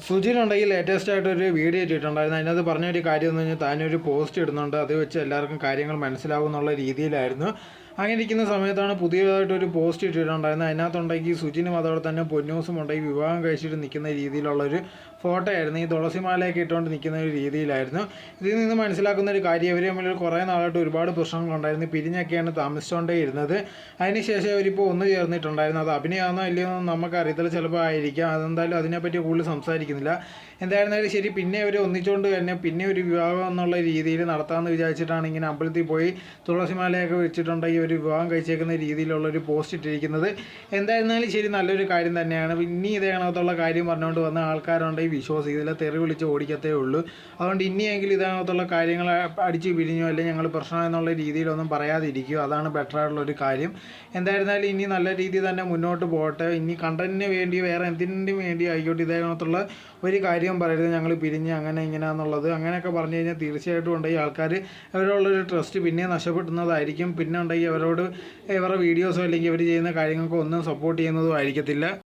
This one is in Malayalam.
സുജിനുണ്ടെങ്കിൽ ലേറ്റസ്റ്റ് ആയിട്ടൊരു വീഡിയോ ഇട്ടിട്ടുണ്ടായിരുന്നു. അതിനകത്ത് പറഞ്ഞൊരു കാര്യം എന്ന് പറഞ്ഞാൽ താനൊരു പോസ്റ്റ് ഇടുന്നുണ്ട്, അത് വെച്ച് എല്ലാവർക്കും കാര്യങ്ങൾ മനസ്സിലാവും എന്നുള്ള രീതിയിലായിരുന്നു. അങ്ങനെ ഇരിക്കുന്ന സമയത്താണ് പുതിയതായിട്ടൊരു പോസ്റ്റ് ഇട്ടിട്ടുണ്ടായിരുന്നത്. അതിനകത്തുണ്ടെങ്കിൽ സുജിനും അതോടെ തന്നെ പൊന്നൂസും ഉണ്ടെങ്കിൽ വിവാഹം കഴിച്ചിട്ട് നിൽക്കുന്ന രീതിയിലുള്ളൊരു ഫോട്ടോ ആയിരുന്നു. ഈ തുളസിമാലയൊക്കെ ഇട്ടുകൊണ്ട് നിൽക്കുന്ന ഒരു രീതിയിലായിരുന്നു. ഇതിൽ നിന്ന് മനസ്സിലാക്കുന്ന ഒരു കാര്യം, ഇവർ തമ്മിൽ കുറേ നാളായിട്ട് ഒരുപാട് പ്രശ്നങ്ങളുണ്ടായിരുന്നു. പിരിഞ്ഞൊക്കെയാണ് താമസിച്ചുകൊണ്ടേ ഇരുന്നത്. അതിനുശേഷം അവരിപ്പോൾ ഒന്ന് ചേർന്നിട്ടുണ്ടായിരുന്നു. അത് അഭിനയമാണോ ഇല്ലയോ എന്ന് നമുക്കറിയത്തില്ല, ചിലപ്പോൾ ആയിരിക്കാം. അതെന്തായാലും അതിനെപ്പറ്റി കൂടുതൽ സംസാരിക്കുന്നില്ല. എന്തായിരുന്നാലും ശരി, പിന്നെ അവർ ഒന്നിച്ചുകൊണ്ട് തന്നെ പിന്നെ ഒരു വിവാഹം എന്നുള്ള രീതിയിൽ നടത്താമെന്ന് വിചാരിച്ചിട്ടാണ് ഇങ്ങനെ അമ്പലത്തിൽ പോയി തുളസിമാലയൊക്കെ വെച്ചിട്ടുണ്ടെങ്കിൽ ഒരു വിവാഹം കഴിച്ചേക്കുന്ന രീതിയിലുള്ളൊരു പോസ്റ്റ് ഇട്ടിരിക്കുന്നത്. എന്തായിരുന്നാലും ശരി, നല്ലൊരു കാര്യം തന്നെയാണ്. ഇനി ഇതേ കണക്കത്തുള്ള കാര്യം പറഞ്ഞുകൊണ്ട് വന്ന ആൾക്കാരുണ്ടെങ്കിൽ വിശ്വസിക്കത്തില്ല, തെറി വിളിച്ച് ഓടിക്കത്തേ ഉള്ളൂ. അതുകൊണ്ട് ഇനിയെങ്കിലും ഇതേകണക്കത്തുള്ള കാര്യങ്ങൾ അടിച്ച് പിരിഞ്ഞോ അല്ലെങ്കിൽ ഞങ്ങൾ പ്രശ്നം എന്നുള്ള രീതിയിലൊന്നും പറയാതിരിക്കുക, അതാണ് ബെറ്ററായിട്ടുള്ളൊരു കാര്യം. എന്തായിരുന്നാലും ഇനി നല്ല രീതിയിൽ തന്നെ മുന്നോട്ട് പോകട്ടെ. ഇനി കണ്ടന്റിന് വേണ്ടി വേറെ എന്തിനും വേണ്ടി ആയിക്കോട്ടെ, ഇതേകണക്കത്തുള്ള ഒരു കാര്യം പറയരുത് ഞങ്ങൾ പിരിഞ്ഞ് അങ്ങനെ ഇങ്ങനെയാണെന്നുള്ളത്. അങ്ങനെയൊക്കെ പറഞ്ഞു കഴിഞ്ഞാൽ തീർച്ചയായിട്ടും ഉണ്ടെങ്കിൽ ആൾക്കാർ അവരോടുള്ളൊരു ട്രസ്റ്റ് പിന്നെ നഷ്ടപ്പെടുന്നതായിരിക്കും. പിന്നെ ഉണ്ടെങ്കിൽ അവരോട് ഇവരുടെ വീഡിയോസോ അല്ലെങ്കിൽ അവർ ചെയ്യുന്ന കാര്യങ്ങൾക്കോ ഒന്നും സപ്പോർട്ട് ചെയ്യുന്നതും ആയിരിക്കത്തില്ല.